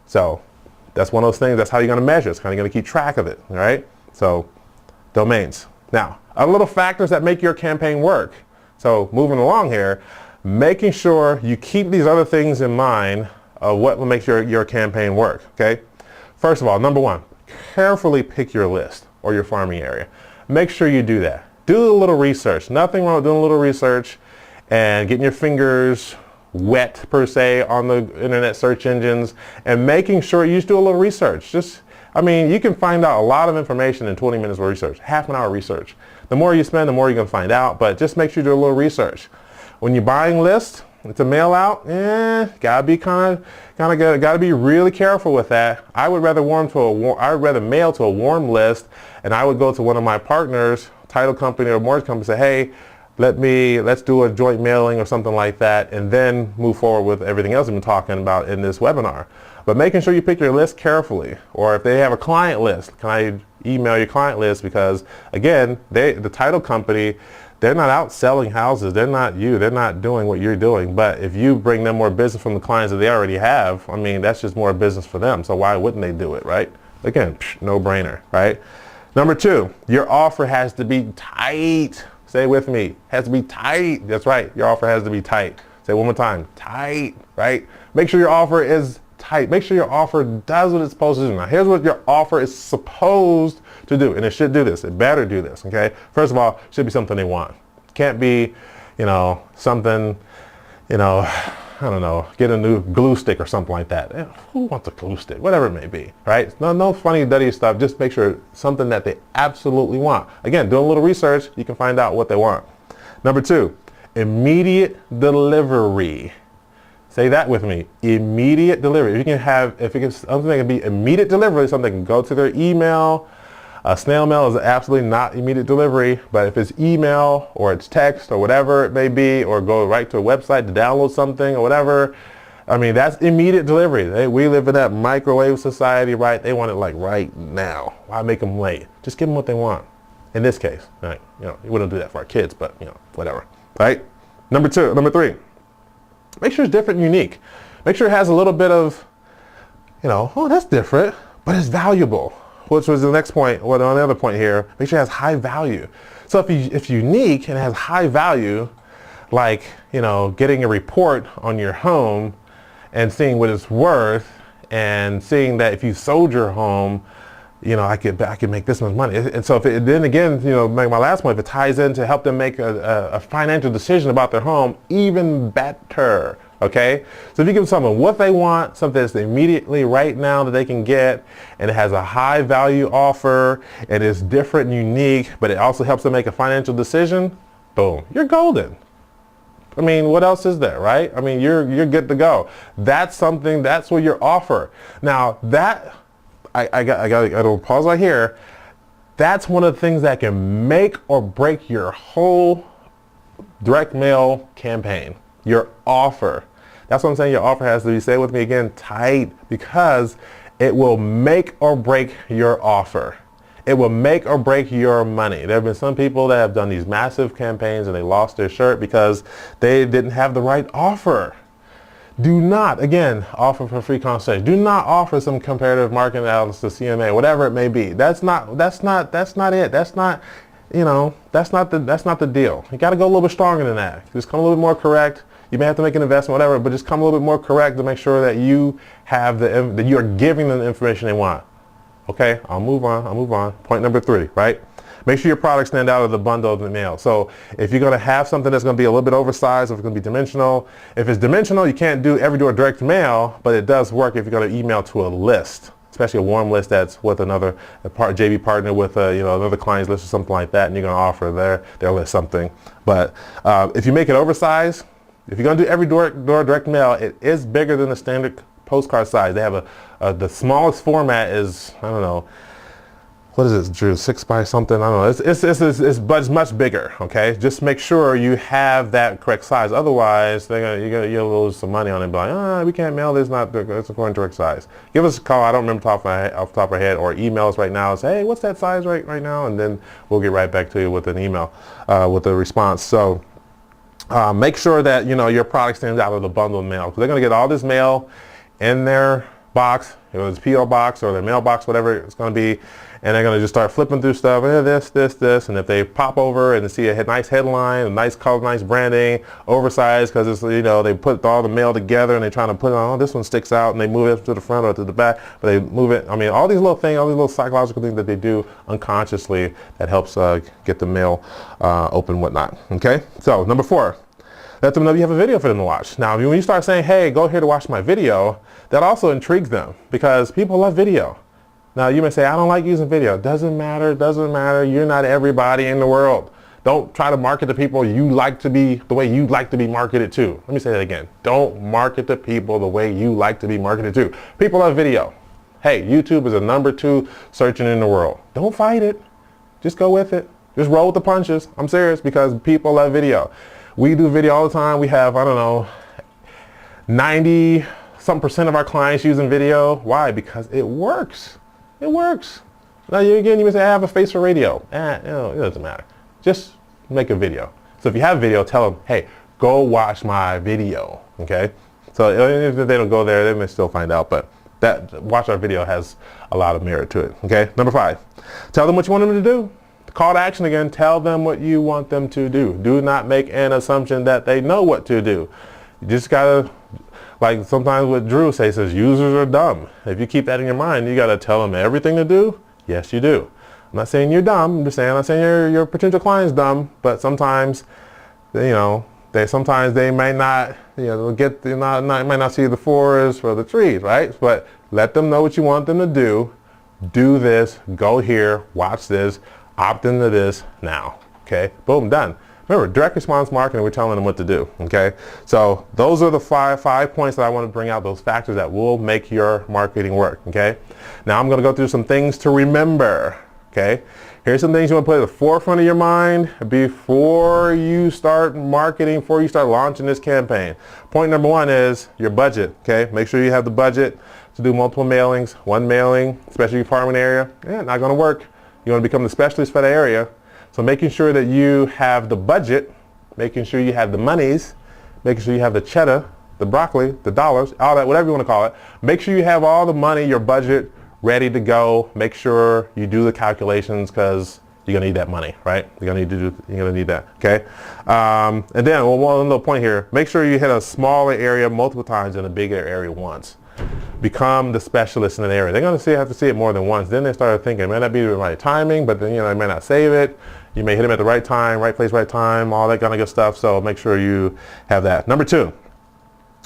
So that's one of those things, that's how you're going to measure. It's kind of going to keep track of it, all right? So domains. Now, other little factors that make your campaign work. So moving along here, making sure you keep these other things in mind of what will make your campaign work, okay? First of all, number one, carefully pick your list or your farming area. Make sure you do that. Do a little research. Nothing wrong with doing a little research and getting your fingers wet, per se, on the internet search engines, and making sure you just do a little research. You can find out a lot of information in 20 minutes of research, half an hour research. The more you spend, the more you're going to find out, but just make sure you do a little research. When you're buying lists, it's a mail out, gotta be gotta be really careful with that. I would rather mail to a warm list, and I would go to one of my partners, title company or mortgage company, say, hey, let's do a joint mailing or something like that, and then move forward with everything else we've been talking about in this webinar. But making sure you pick your list carefully, or if they have a client list, can I email your client list? Because again, the title company, they're not out selling houses. They're not doing what you're doing. But if you bring them more business from the clients that they already have, that's just more business for them. So why wouldn't they do it, right? Again, no brainer, right? Number two, your offer has to be tight. Say it with me, has to be tight. That's right, your offer has to be tight. Say it one more time, tight, right? Make sure your offer is tight. Make sure your offer does what it's supposed to do. Now, here's what your offer is supposed to do, and it should do this. It better do this, okay? First of all, it should be something they want. Can't be, something, I don't know, get a new glue stick or something like that. Who wants a glue stick? Whatever it may be, right? No funny, dirty stuff. Just make sure it's something that they absolutely want. Again, doing a little research, you can find out what they want. Number 2, immediate delivery. Say that with me. Immediate delivery. If something that can be immediate delivery, something that can go to their email. Snail mail is absolutely not immediate delivery, but if it's email or it's text or whatever it may be, or go right to a website to download something or whatever, I mean, that's immediate delivery. We live in that microwave society, right? They want it like right now. Why make them late? Just give them what they want. In this case, right? We wouldn't do that for our kids, but whatever, right? Number 3, make sure it's different and unique. Make sure it has a little bit of, oh, that's different, but it's valuable. Which was the next point, or the other point here, make sure it has high value. So if it's unique and it has high value, like, getting a report on your home and seeing what it's worth and seeing that if you sold your home, I could make this much money. And so then again, my last point, if it ties in to help them make a financial decision about their home, even better. Okay, so if you give them something what they want, something that's immediately right now that they can get, and it has a high value offer, and it's different and unique, but it also helps them make a financial decision, boom, you're golden. I mean, what else is there, right? I mean, you're good to go. That's what your offer. Now that I got to pause right here. That's one of the things that can make or break your whole direct mail campaign. Your offer. That's what I'm saying. Your offer has to be, say it with me again, tight, because it will make or break your offer. It will make or break your money. There have been some people that have done these massive campaigns and they lost their shirt because they didn't have the right offer. Do not, again, offer for free consultation. Do not offer some comparative market analysis, CMA, whatever it may be. That's not it. That's not, that's not the deal. You got to go a little bit stronger than that. Just come a little bit more correct. You may have to make an investment, whatever, but just come a little bit more correct to make sure that you have that you are giving them the information they want. Okay, I'll move on. Point number 3, right? Make sure your products stand out of the bundle of the mail. So if you're going to have something that's going to be a little bit oversized, if it's going to be dimensional, if it's dimensional, you can't do every door direct mail, but it does work if you're going to email to a list, especially a warm list that's with another JV partner with another client's list or something like that, and you're going to offer their list something. But if you make it oversized, if you're going to do every door direct mail, it is bigger than the standard postcard size. They have the smallest format is, I don't know, what is this, Drew? 6 by something? I don't know. It's much bigger. Okay, just make sure you have that correct size. Otherwise, you'll lose some money on it. Like, we can't mail this. It's according to correct size. Give us a call. I don't remember off the top of my head, or email us right now and say, hey, what's that size right now? And then we'll get right back to you with an email with a response. So make sure that your product stands out of the bundle of mail, because they're going to get all this mail in their box, whether it's P.O. box or their mailbox, whatever it's going to be, and they're going to just start flipping through stuff, this, and if they pop over and see a nice headline, a nice color, nice branding, oversized, because it's, they put all the mail together and they're trying to put it on, this one sticks out, and they move it to the front or to the back, but they move it, I mean, all these little things, all these little psychological things that they do unconsciously that helps get the mail open, whatnot. Okay, so number 4. Let them know you have a video for them to watch. Now, when you start saying, hey, go here to watch my video, that also intrigues them, because people love video. Now, you may say, I don't like using video. Doesn't matter. You're not everybody in the world. Don't try to market to people you like to be the way you like to be marketed to. Let me say that again. Don't market to people the way you like to be marketed to. People love video. Hey, YouTube is the number 2 search engine in the world. Don't fight it. Just go with it. Just roll with the punches. I'm serious, because people love video. We do video all the time. We have, I don't know, 90-something% of our clients using video. Why? Because it works. It works. Now, you may say, I have a face for radio. It doesn't matter. Just make a video. So if you have video, tell them, hey, go watch my video. Okay? So if they don't go there, they may still find out, but watch our video has a lot of merit to it. Okay? Number 5, tell them what you want them to do. Call to action again. Tell them what you want them to do. Do not make an assumption that they know what to do. You just gotta, like sometimes what Drew says users are dumb. If you keep that in your mind, you gotta tell them everything to do. Yes, you do. I'm not saying you're dumb. I'm just saying, I'm not saying your potential client's dumb, but sometimes, sometimes they might not, might not see the forest for the trees, right? But let them know what you want them to do. Do this, go here, watch this, opt into this now. Okay, boom, done. Remember, direct response marketing, we're telling them what to do, okay? So those are the five points that I want to bring out, those factors that will make your marketing work, okay? Now I'm going to go through some things to remember, okay? Here's some things you want to put at the forefront of your mind before you start marketing, before you start launching this campaign. Point number one is your budget, okay? Make sure you have the budget to do multiple mailings. One mailing, especially your apartment area, not going to work. You want to become the specialist for the area. So making sure that you have the budget, making sure you have the monies, making sure you have the cheddar, the broccoli, the dollars, all that, whatever you want to call it. Make sure you have all the money, your budget ready to go. Make sure you do the calculations because you're going to need that money, right? You're going to need that, okay? And then one little point here, make sure you hit a smaller area multiple times and a bigger area once. Become the specialist in an area. They're going to have to see it more than once. Then they start thinking, it may not be the right timing, but then, they may not save it. You may hit them at the right time, right place, right time, all that kind of good stuff. So make sure you have that. Number two,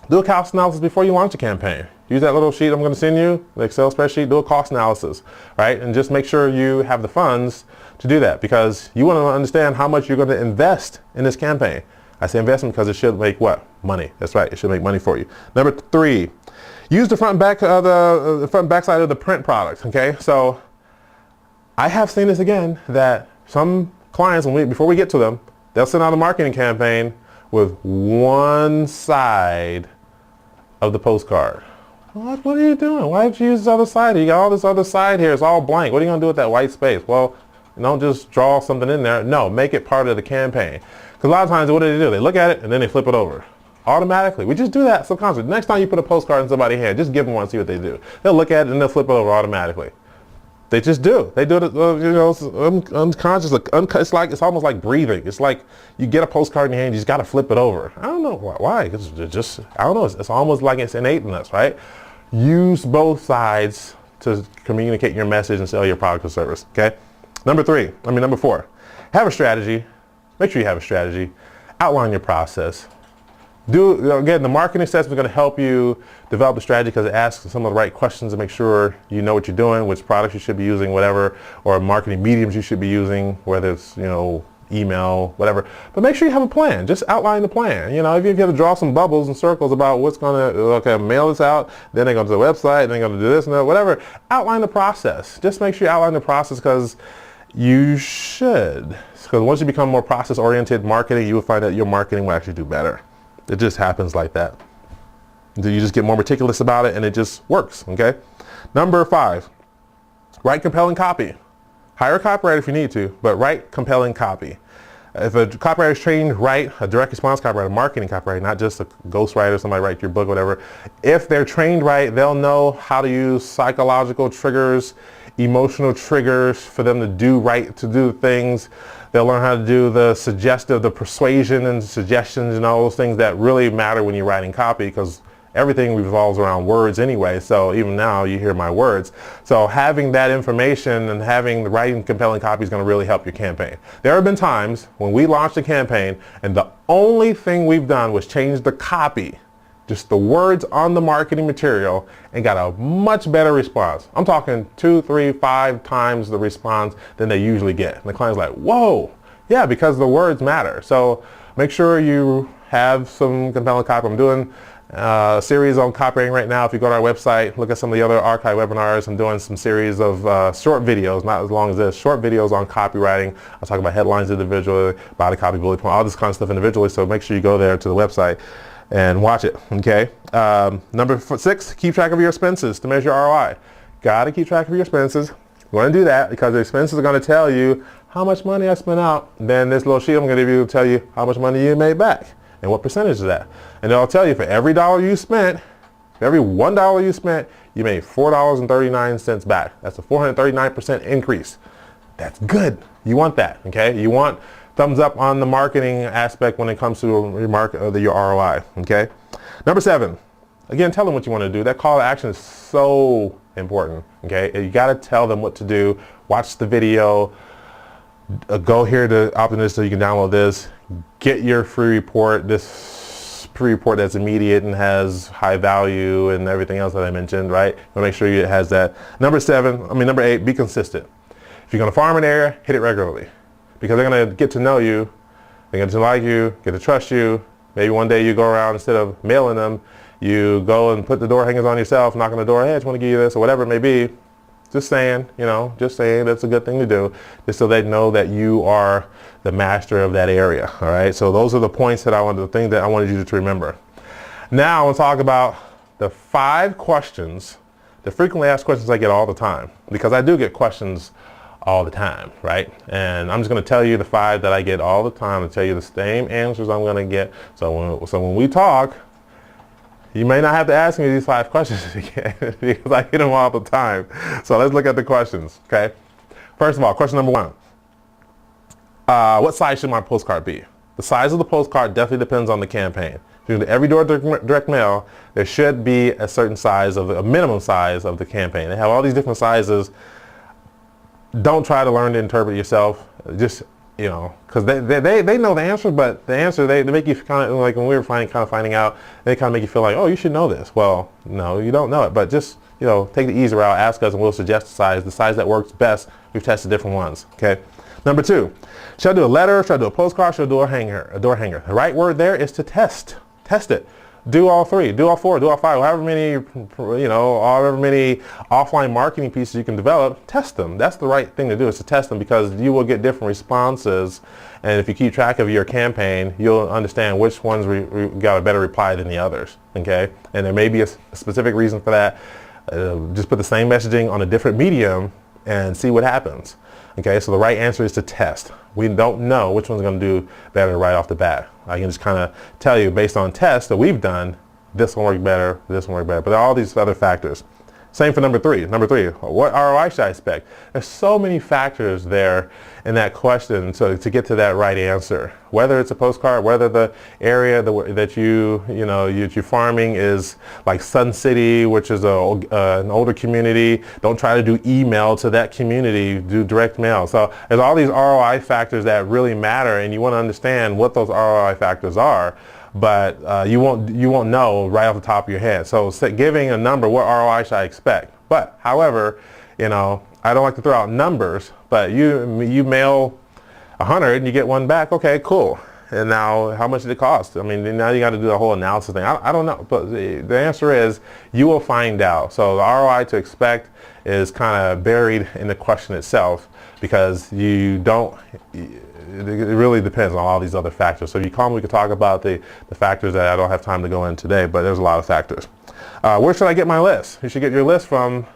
do a cost analysis before you launch a campaign. Use that little sheet I'm going to send you, the Excel spreadsheet, do a cost analysis, right? And just make sure you have the funds to do that because you want to understand how much you're going to invest in this campaign. I say investment because it should make what? Money. That's right. It should make money for you. Number three, use the front and back side of the print product. Okay, so I have seen this again that some clients, before we get to them, they'll send out a marketing campaign with one side of the postcard. What are you doing? Why did you use this other side? You got all this other side here. It's all blank. What are you going to do with that white space? Well, don't just draw something in there. No, make it part of the campaign. Because a lot of times, what do? They look at it and then they flip it over. Automatically. We just do that subconsciously. Next time you put a postcard in somebody's hand, just give them one and see what they do. They'll look at it and they'll flip it over automatically. They just do. They do it, unconsciously. It's almost like breathing. It's like you get a postcard in your hand, you just got to flip it over. I don't know why. I don't know. It's almost like it's innate in us, right? Use both sides to communicate your message and sell your product or service. Okay. Number four, have a strategy. Make sure you have a strategy. Outline your process. Again, the marketing assessment is going to help you develop a strategy because it asks some of the right questions to make sure you know what you're doing, which products you should be using, whatever, or marketing mediums you should be using, whether it's, email, whatever. But make sure you have a plan. Just outline the plan. If you have to draw some bubbles and circles about what's going to, mail this out, then they're going to the website, then they're going to do this and that, whatever. Outline the process. Just make sure you outline the process because you should. Because once you become more process-oriented marketing, you will find that your marketing will actually do better. It just happens like that. You just get more meticulous about it and it just works, okay? Number five, write compelling copy. Hire a copywriter if you need to, but write compelling copy. If a copywriter is trained, write a direct response copywriter, a marketing copywriter, not just a ghostwriter, somebody write your book, whatever. If they're trained right, they'll know how to use psychological triggers, emotional triggers for them to do things. They'll learn how to do the suggestive, the persuasion and suggestions and all those things that really matter when you're writing copy because everything revolves around words anyway. So even now you hear my words. So having that information and writing compelling copy is going to really help your campaign. There have been times when we launched a campaign and the only thing we've done was change the copy, just the words on the marketing material, and got a much better response. I'm talking 2, 3, 5 times the response than they usually get. And the client's like, whoa, yeah, because the words matter. So make sure you have some compelling copy. I'm doing a series on copywriting right now. If you go to our website, look at some of the other archive webinars. I'm doing some series of short videos, not as long as this, short videos on copywriting. I'll talk about headlines individually, body copy, bullet point, all this kind of stuff individually. So make sure you go there to the website and watch it, okay? Number 6, keep track of your expenses to measure ROI. Got to keep track of your expenses. You want to do that because the expenses are going to tell you how much money I spent out. Then this little sheet I'm going to give you will tell you how much money you made back and what percentage is that. And it'll tell you for every dollar you spent, for every $1 you spent, you made $4.39 back. That's a 439% increase. That's good. You want that, okay? You want thumbs up on the marketing aspect when it comes to your ROI. Okay. Number 7, again, tell them what you want to do. That call to action is so important. Okay. You got to tell them what to do. Watch the video. Go here to Optimist so you can download this. Get your free report. This free report that's immediate and has high value and everything else that I mentioned, right? You want to make sure it has that. Number 8, be consistent. If you're going to farm an area, hit it regularly, because they're going to get to know you, they're going to like you, get to trust you. Maybe one day you go around, instead of mailing them, you go and put the door hangers on yourself, knock on the door, hey, I just want to give you this, or whatever it may be. Just saying, just saying that's a good thing to do, just so they know that you are the master of that area. All right. So those are the points that I wanted you to remember. Now I want to talk about the 5 questions, the frequently asked questions I get all the time, because I do get questions all the time, right? And I'm just going to tell you the 5 that I get all the time and tell you the same answers I'm going to get. So when we talk, you may not have to ask me these 5 questions again, because I get them all the time. So let's look at the questions, okay? First of all, question number 1. What size should my postcard be? The size of the postcard definitely depends on the campaign. If you do every door direct mail, there should be a certain size, a minimum size of the campaign. They have all these different sizes. Don't try to learn to interpret yourself. Just, because they know the answer, but the answer, they make you kind of, like when we were finding out, they kind of make you feel like, oh, you should know this. Well, no, you don't know it, but just, take the easy route, ask us, and we'll suggest the size that works best. We've tested different ones, okay? Number 2, should I do a letter, should I do a postcard, should I do a door hanger? The right word there is to test. Test it. Do all 3, do all 4, do all 5, however many offline marketing pieces you can develop, test them. That's the right thing to do, is to test them, because you will get different responses. And if you keep track of your campaign, you'll understand which ones got a better reply than the others, okay? And there may be a specific reason for that. Just put the same messaging on a different medium and see what happens. Okay, so the right answer is to test. We don't know which one's going to do better right off the bat. I can just kind of tell you, based on tests that we've done, this will work better, this will work better. But there are all these other factors. Same for number 3. Number 3, what ROI should I expect? There's so many factors there in that question, so to get to that right answer. Whether it's a postcard, whether the area that you're farming is like Sun City, which is an older community. Don't try to do email to that community. Do direct mail. So there's all these ROI factors that really matter, and you want to understand what those ROI factors are. But you won't know right off the top of your head. So giving a number, what ROI should I expect? But however, I don't like to throw out numbers, but you mail 100 and you get 1 back. Okay, cool. And now how much did it cost? I mean, now you got to do the whole analysis thing. I don't know, but the answer is you will find out. So the ROI to expect is kind of buried in the question itself, because it really depends on all these other factors. So if you call me, we could talk about the factors that I don't have time to go in today, but there's a lot of factors. Where should I get my list? You should get your list from,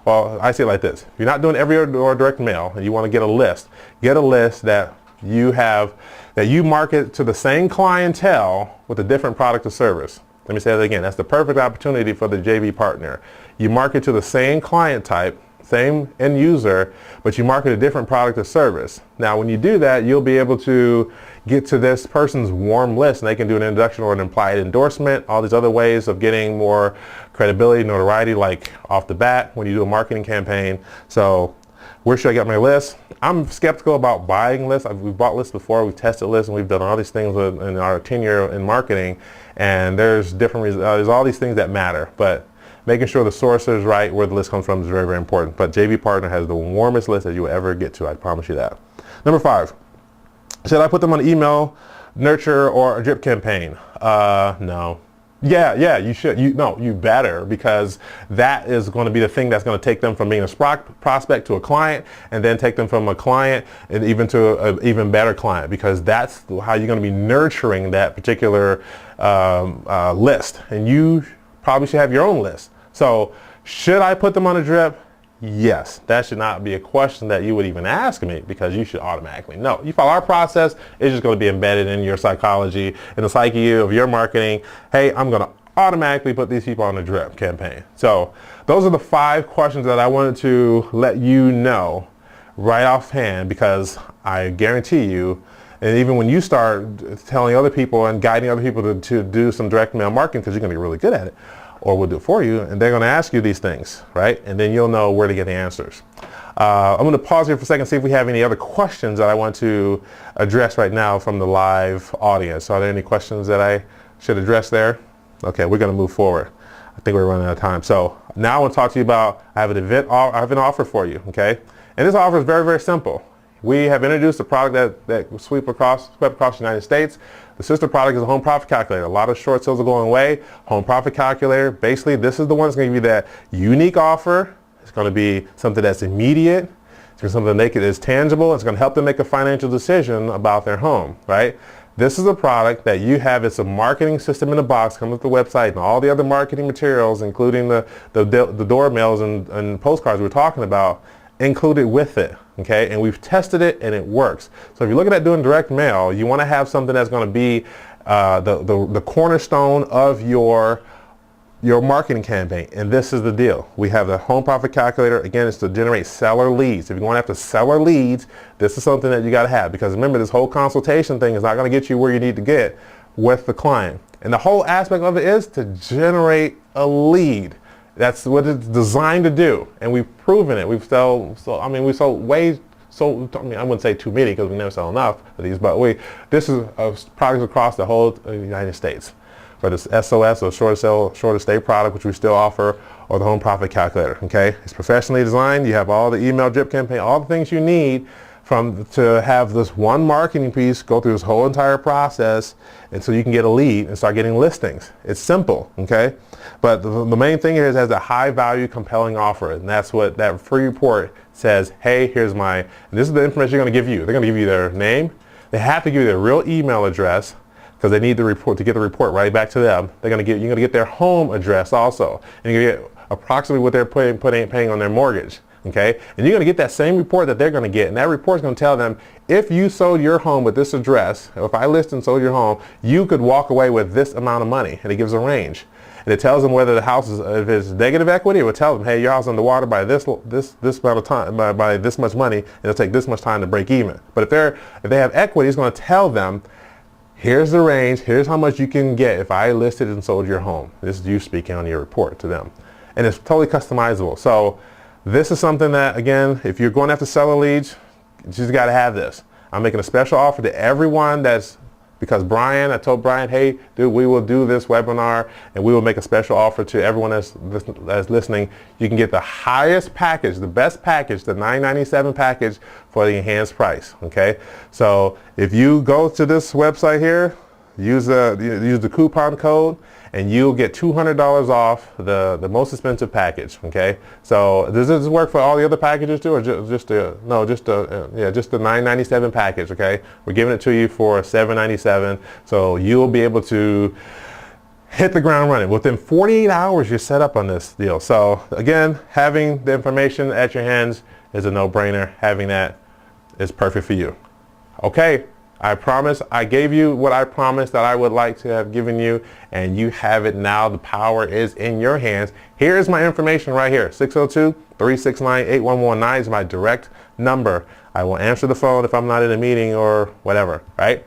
well, I see it like this. If you're not doing every door direct mail and you want to get a list that you market to the same clientele with a different product or service. Let me say that again. That's the perfect opportunity for the JV partner. You market to the same client type, same end user, but you market a different product or service. Now, when you do that, you'll be able to get to this person's warm list, and they can do an introduction or an implied endorsement, all these other ways of getting more credibility, notoriety, like off the bat when you do a marketing campaign. So where should I get my list? I'm skeptical about buying lists. We've bought lists before, we've tested lists, and we've done all these things in our tenure in marketing, and there's there's all these things that matter. But making sure the source is right, where the list comes from, is very, very important. But JV Partner has the warmest list that you will ever get to. I promise you that. Number 5, should I put them on email, nurture, or a drip campaign? No. Yeah, you should. You better, because that is going to be the thing that's going to take them from being a prospect to a client, and then take them from a client and even to an even better client, because that's how you're going to be nurturing that particular list. And you probably should have your own list. So should I put them on a drip? Yes. That should not be a question that you would even ask me, because you should automatically know. You follow our process, it's just going to be embedded in your psychology, in the psyche of your marketing. Hey, I'm going to automatically put these people on a drip campaign. So those are the 5 questions that I wanted to let you know right offhand, because I guarantee you And even when you start telling other people and guiding other people to do some direct mail marketing, because you're going to be really good at it, or we'll do it for you, and they're going to ask you these things, right? And then you'll know where to get the answers. I'm going to pause here for a second, see if we have any other questions that I want to address right now from the live audience. So are there any questions that I should address there? Okay, we're going to move forward. I think we're running out of time. So now I want to talk to you about, I have an offer for you, okay? And this offer is very, very simple. We have introduced a product that swept across the United States. The sister product is a home profit calculator. A lot of short sales are going away. Home profit calculator, basically this is the one that's going to give you that unique offer. It's going to be something that's immediate. It's going to be something that make it is tangible. It's going to help them make a financial decision about their home, right? This is a product that you have. It's a marketing system in a box, comes with the website and all the other marketing materials, including the door mails and postcards we're talking about, included with it, okay? And we've tested it and it works. So if you're looking at doing direct mail, you want to have something that's going to be the cornerstone of your marketing campaign. And this is the deal. We have the home profit calculator. Again, it's to generate seller leads. If you're going after seller leads, this is something that you got to have, because remember, this whole consultation thing is not going to get you where you need to get with the client. And the whole aspect of it is to generate a lead. That's what it's designed to do, and we've proven it. We sold I wouldn't say too many because we never sell enough of these, but this is products across the whole United States. Whether it's SOS or shorter stay product, which we still offer, or the home profit calculator, okay? It's professionally designed. You have all the email drip campaign, all the things you need to have this one marketing piece go through this whole entire process, and so you can get a lead and start getting listings. It's simple, okay? But the main thing here is it has a high value, compelling offer, and that's what that free report says. Hey, here's and this is the information they're going to give you. They're going to give you their name. They have to give you their real email address, because they need the report to get the report right back to them. You're going to get their home address also, and you're going to get approximately what they're paying on their mortgage. Okay, and you're going to get that same report that they're going to get, and that report is going to tell them, if you sold your home with this address, or if I list and sold your home, you could walk away with this amount of money, and it gives a range. And it tells them whether the house is, if it's negative equity, it will tell them, hey, your house is underwater by this amount of time, by this much money, and it'll take this much time to break even. But if they have equity, it's going to tell them, here's the range, here's how much you can get if I listed and sold your home. This is you speaking on your report to them. And it's totally customizable. So this is something that, again, if you're going after seller leads, you just got to have this. I'm making a special offer to everyone because I told Brian, hey, dude, we will do this webinar and we will make a special offer to everyone that's listening. You can get the highest package, the best package, the $997 package for the enhanced price, okay? So if you go to this website here, use the coupon code, and you'll get $200 off the most expensive package, okay? So does this work for all the other packages too, or just the $997 package, okay? We're giving it to you for $797, so you'll be able to hit the ground running. Within 48 hours, you're set up on this deal. So again, having the information at your hands is a no-brainer. Having that is perfect for you. Okay. I promise I gave you what I promised that I would like to have given you, and you have it now. The power is in your hands. Here's my information right here. 602-369-8119 is my direct number. I will answer the phone if I'm not in a meeting or whatever, right?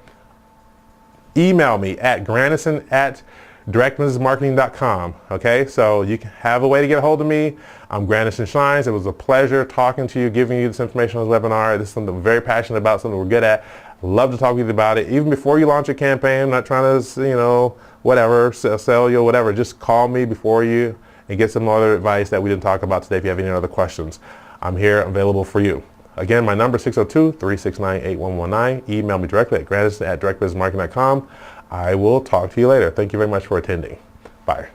Email me at grandison@directbusinessmarketing.com, okay? So you can have a way to get a hold of me. I'm Grandison Shines. It was a pleasure talking to you, giving you this information on this webinar. This is something I'm very passionate about, something we're good at. Love to talk with you about it. Even before you launch a campaign, I'm not trying to, whatever, sell you or whatever. Just call me before you and get some other advice that we didn't talk about today if you have any other questions. I'm here available for you. Again, my number is 602-369-8119. Email me directly at grandison@directbusinessmarketing.com. I will talk to you later. Thank you very much for attending. Bye.